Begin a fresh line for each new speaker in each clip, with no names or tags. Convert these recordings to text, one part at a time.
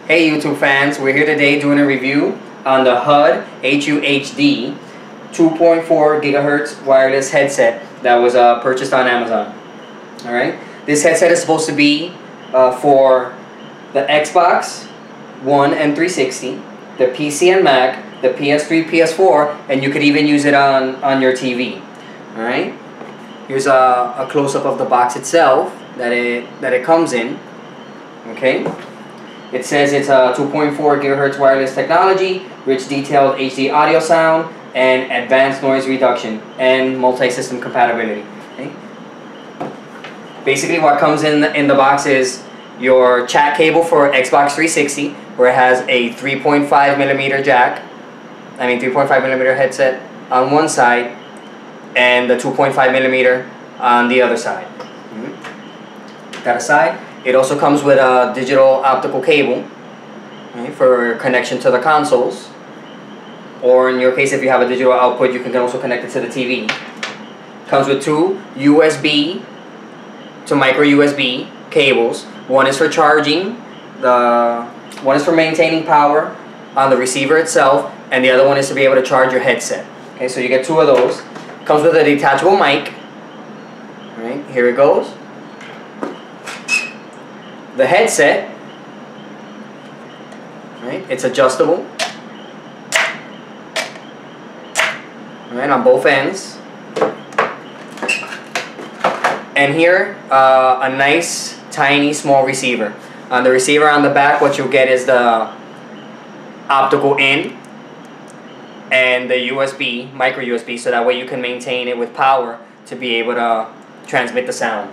Hey YouTube fans, we're here today doing a review on the HUHD 2.4 gigahertz wireless headset that was purchased on Amazon. Alright, this headset is supposed to be for the Xbox One and 360, the PC and Mac, the PS3, PS4, and you could even use it on your TV. Alright, here's a close-up of the box itself that it comes in. Okay. It says it's a 2.4 gigahertz wireless technology, rich detailed HD audio sound, and advanced noise reduction, and multi-system compatibility. Okay? Basically what comes in the box is your chat cable for Xbox 360, where it has a 3.5 millimeter jack, 3.5 millimeter headset on one side, and the 2.5 millimeter on the other side. That aside, it also comes with a digital optical cable, right, for connection to the consoles, or in your case if you have a digital output you can also connect it to the TV. Comes with two USB to micro USB cables. One is for charging, one is for maintaining power on the receiver itself, and the other one is to be able to charge your headset. Okay, so you get two of those. Comes with a detachable mic. Right, here it goes. The headset, right, it's adjustable, right, on both ends. And here, a nice, tiny, small receiver. On the receiver on the back, what you'll get is the optical in and the USB, micro USB, so that way you can maintain it with power to be able to transmit the sound.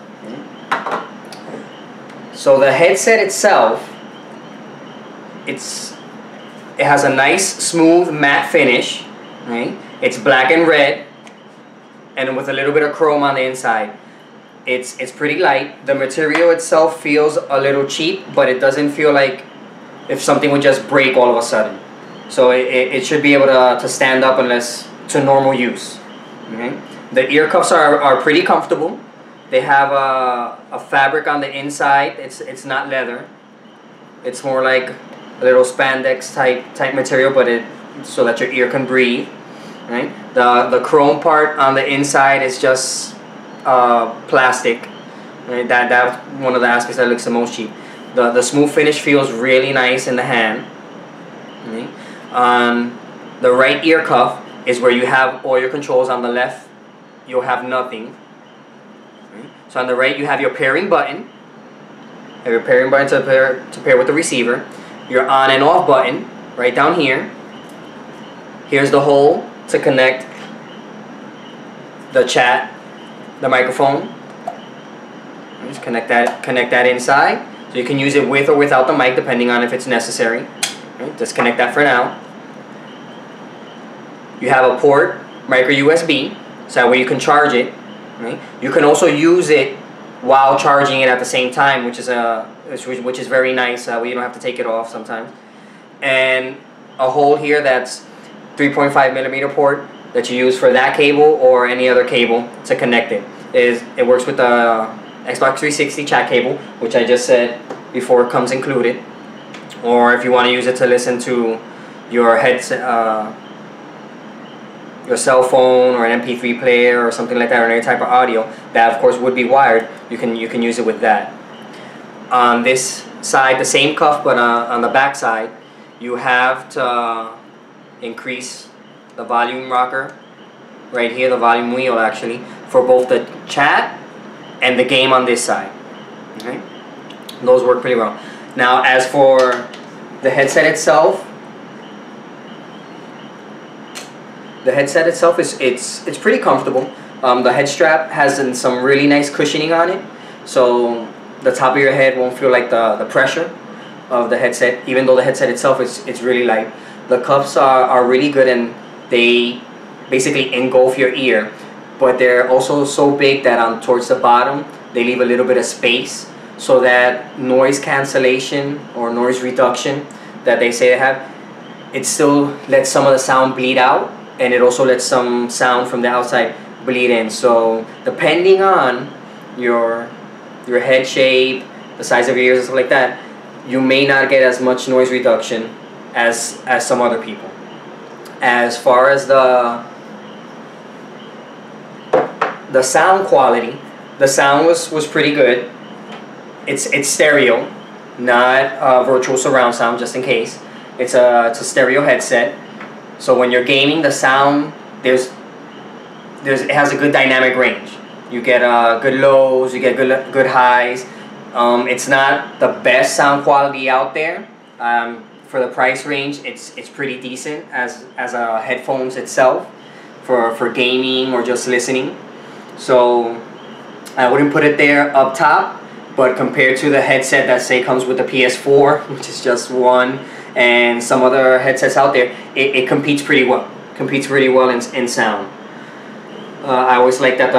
So the headset itself, it has a nice smooth matte finish, right? It's black and red, and with a little bit of chrome on the inside. It's pretty light. The material itself feels a little cheap, but it doesn't feel like if something would just break all of a sudden. So it should be able to stand up unless to normal use. Okay? The ear cuffs are pretty comfortable. They have a fabric on the inside. It's not leather. It's more like a little spandex type material, but so that your ear can breathe. Right? The chrome part on the inside is just plastic. Right? That's one of the aspects that looks the most cheap. The smooth finish feels really nice in the hand. Right? On the right ear cuff is where you have all your controls. On the left, you'll have nothing. So on the right you have your pairing button. You have your pairing button to pair with the receiver. Your on and off button right down here. Here's the hole to connect the chat, the microphone. Just connect that inside. So you can use it with or without the mic depending on if it's necessary. Right, disconnect that for now. You have a port, micro USB, so that way you can charge it. Right? You can also use it while charging it at the same time, which is very nice. You don't have to take it off sometimes. And a hole here that's 3.5 millimeter port that you use for that cable or any other cable to connect it. It works with the Xbox 360 chat cable, which I just said before comes included. Or if you want to use it to listen to your headset, your cell phone or an MP3 player or something like that, or any type of audio that of course would be wired, you can use it with that. On this side, the same cuff, but on the back side, you have to increase the volume rocker right here, the volume wheel actually, for both the chat and the game on this side. Okay? Those work pretty well. Now as for the headset itself, it's pretty comfortable. The head strap has some really nice cushioning on it, so the top of your head won't feel like the pressure of the headset, even though the headset itself it's really light. The cuffs are really good, and they basically engulf your ear, but they're also so big that towards the bottom they leave a little bit of space, so that noise cancellation or noise reduction that they say they have, it still lets some of the sound bleed out, and it also lets some sound from the outside bleed in. So depending on your head shape, the size of your ears and stuff like that, you may not get as much noise reduction as some other people. As far as the sound quality, the sound was pretty good. It's stereo, not virtual surround sound, just in case. It's a stereo headset, so when you're gaming, the sound it has a good dynamic range. You get good lows, you get good highs. It's not the best sound quality out there. For the price range, it's pretty decent as a headphones itself for gaming or just listening. So I wouldn't put it there up top, but compared to the headset that say comes with the PS4, which is just one, and some other headsets out there, it competes pretty well. Competes pretty well in sound. I always like that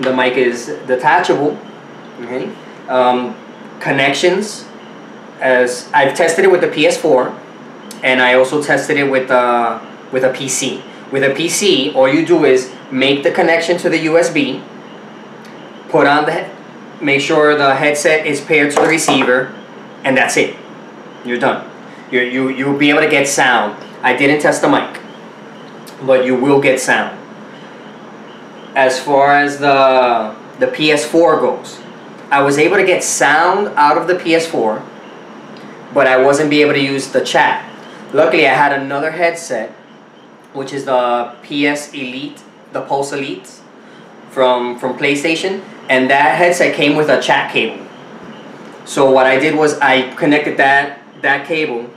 the mic is detachable. Okay. Connections, as I've tested it with the PS4, and I also tested it with a PC. With a PC, all you do is make the connection to the USB, put on make sure the headset is paired to the receiver, and that's it. You're done. You'll be able to get sound. I didn't test the mic, but you will get sound. As far as the PS4 goes, I was able to get sound out of the PS4, but I wasn't able to use the chat. Luckily, I had another headset, which is the PS Elite, the Pulse Elite from PlayStation, and that headset came with a chat cable. So what I did was I connected that cable,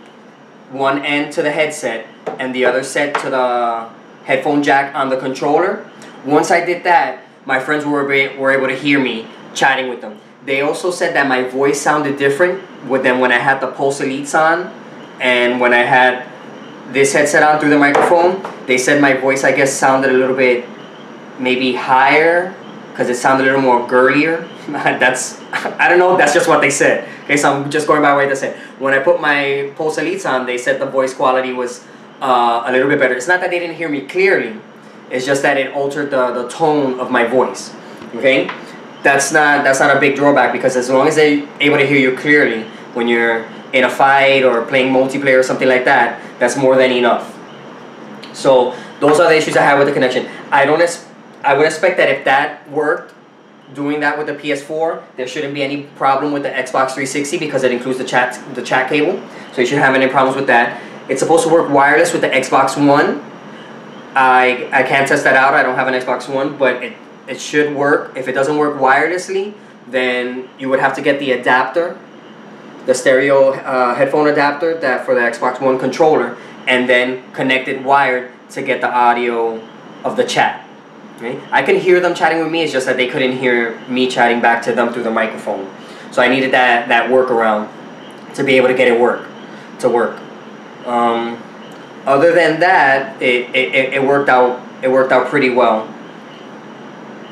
one end to the headset and the other set to the headphone jack on the controller. Once I did that, my friends were able to hear me chatting with them. They also said that my voice sounded different than when I had the Pulse Elites on, and when I had this headset on through the microphone. They said my voice, I guess, sounded a little bit maybe higher, because it sounded a little more girlier. I don't know, that's just what they said. Okay, so I'm just going by what they said. When I put my Pulse Elites on, they said the voice quality was a little bit better. It's not that they didn't hear me clearly, it's just that it altered the tone of my voice. Okay, that's not a big drawback, because as long as they're able to hear you clearly when you're in a fight or playing multiplayer or something like that, that's more than enough. So those are the issues I have with the connection. I would expect that if that worked, doing that with the PS4, there shouldn't be any problem with the Xbox 360, because it includes the chat cable. So you shouldn't have any problems with that. It's supposed to work wireless with the Xbox One. I can't test that out. I don't have an Xbox One, but it should work. If it doesn't work wirelessly, then you would have to get the adapter, the stereo headphone adapter for the Xbox One controller, and then connect it wired to get the audio of the chat. Okay? I can hear them chatting with me, it's just that they couldn't hear me chatting back to them through the microphone. So I needed that workaround to be able to get it to work. Other than that, it worked out pretty well.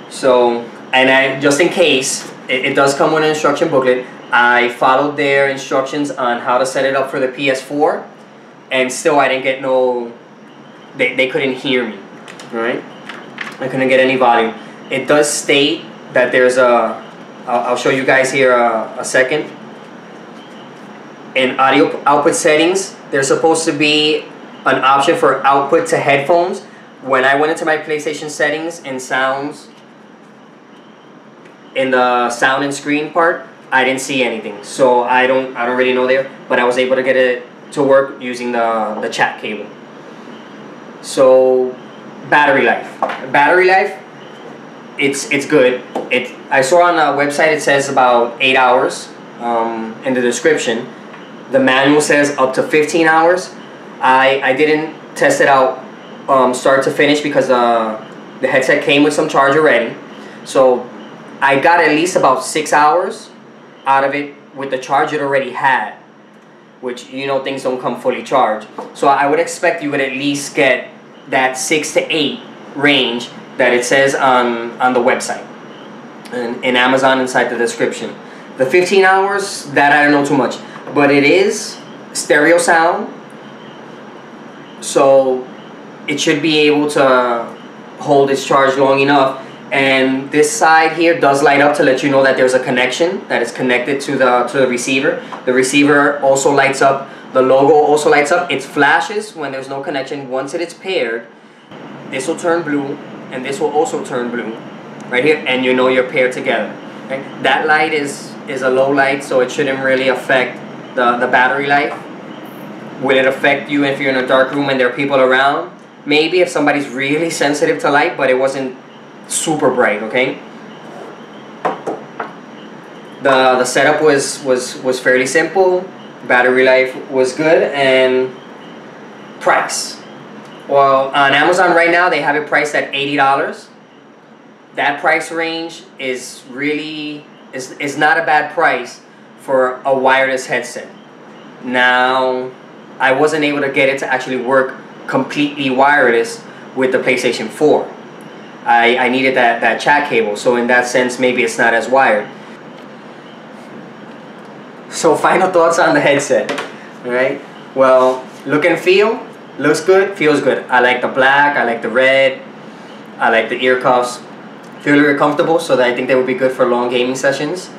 So, and just in case, it does come with an instruction booklet. I followed their instructions on how to set it up for the PS4, and still I didn't get they couldn't hear me, right? I couldn't get any volume. It does state that there's I'll show you guys here a second. In audio output settings, there's supposed to be an option for output to headphones. When I went into my PlayStation settings and sounds, in the sound and screen part, I didn't see anything. So I don't really know there, but I was able to get it to work using the chat cable. So battery life, it's good. I saw on the website it says about 8 hours in the description. The manual says up to 15 hours. I didn't test it out start to finish, because the headset came with some charge already. So I got at least about 6 hours out of it with the charge it already had, which, things don't come fully charged. So I would expect you would at least get that 6 to 8 range that it says on the website and in Amazon inside the description. The 15 hours, that I don't know too much, but it is stereo sound, so it should be able to hold its charge long enough. and this side here does light up to let you know that there's a connection that is connected to the receiver. The receiver also lights up. The logo also lights up. It flashes when there's no connection. Once it is paired, this will turn blue, and this will also turn blue right here, and you know you're paired together. Right? That light is a low light, so it shouldn't really affect the battery life. Will it affect you if you're in a dark room and there are people around? Maybe if somebody's really sensitive to light, but it wasn't super bright, okay? The setup was fairly simple. Battery life was good, and price. Well, on Amazon right now they have it priced at $80. That price range is not a bad price for a wireless headset. Now, I wasn't able to get it to actually work completely wireless with the PlayStation 4. I needed that chat cable, so in that sense maybe it's not as wired. So final thoughts on the headset. Alright, well, look and feel, looks good, feels good. I like the black, I like the red, I like the ear cuffs. Feel very comfortable, so that I think they would be good for long gaming sessions.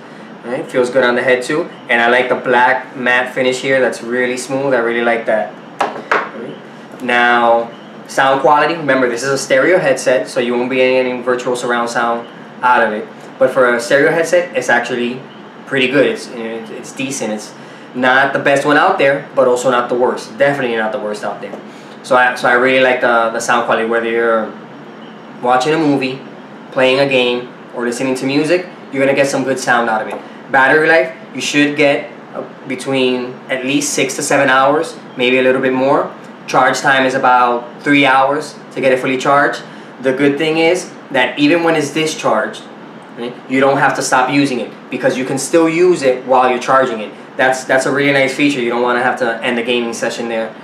Right? Feels good on the head too, and I like the black matte finish here. That's really smooth. I really like that. Right? Now, sound quality. Remember, this is a stereo headset, so you won't be getting any virtual surround sound out of it. But for a stereo headset, it's actually pretty good. It's decent. It's not the best one out there, but also not the worst. Definitely not the worst out there. So I really like the sound quality. Whether you're watching a movie, playing a game, or listening to music, you're gonna get some good sound out of it. Battery life, you should get between at least 6 to 7 hours, maybe a little bit more. Charge time is about 3 hours to get it fully charged. The good thing is that even when it's discharged, right, you don't have to stop using it, because you can still use it while you're charging it. That's a really nice feature. You don't want to have to end the gaming session there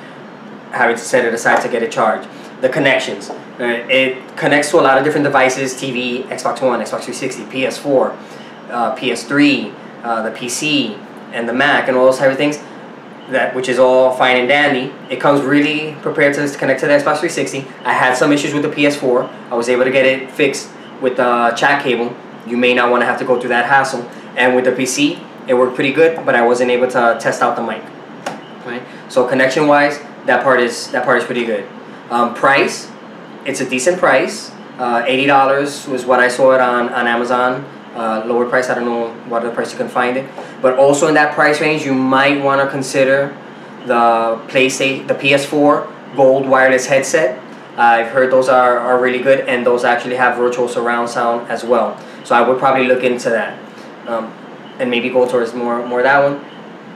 having to set it aside to get it charged. The connections. It connects to a lot of different devices: TV, Xbox One, Xbox 360, PS4, PS3, the PC, and the Mac, and all those type of things. Which is all fine and dandy. It comes really prepared to connect to the Xbox 360. I had some issues with the PS4. I was able to get it fixed with the chat cable. You may not want to have to go through that hassle. And with the PC, it worked pretty good, but I wasn't able to test out the mic. Right? So connection-wise, that part is pretty good. Price, it's a decent price. $80 was what I saw it on Amazon. Lower price, I don't know what other price you can find it. But also in that price range, you might want to consider the PS4 Gold wireless headset. I've heard those are really good, and those actually have virtual surround sound as well. So I would probably look into that, and maybe go towards more that one.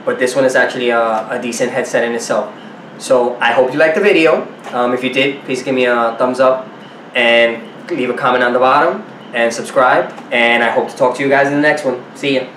But this one is actually a decent headset in itself. So I hope you liked the video. If you did, please give me a thumbs up and leave a comment on the bottom and subscribe. And I hope to talk to you guys in the next one. See ya.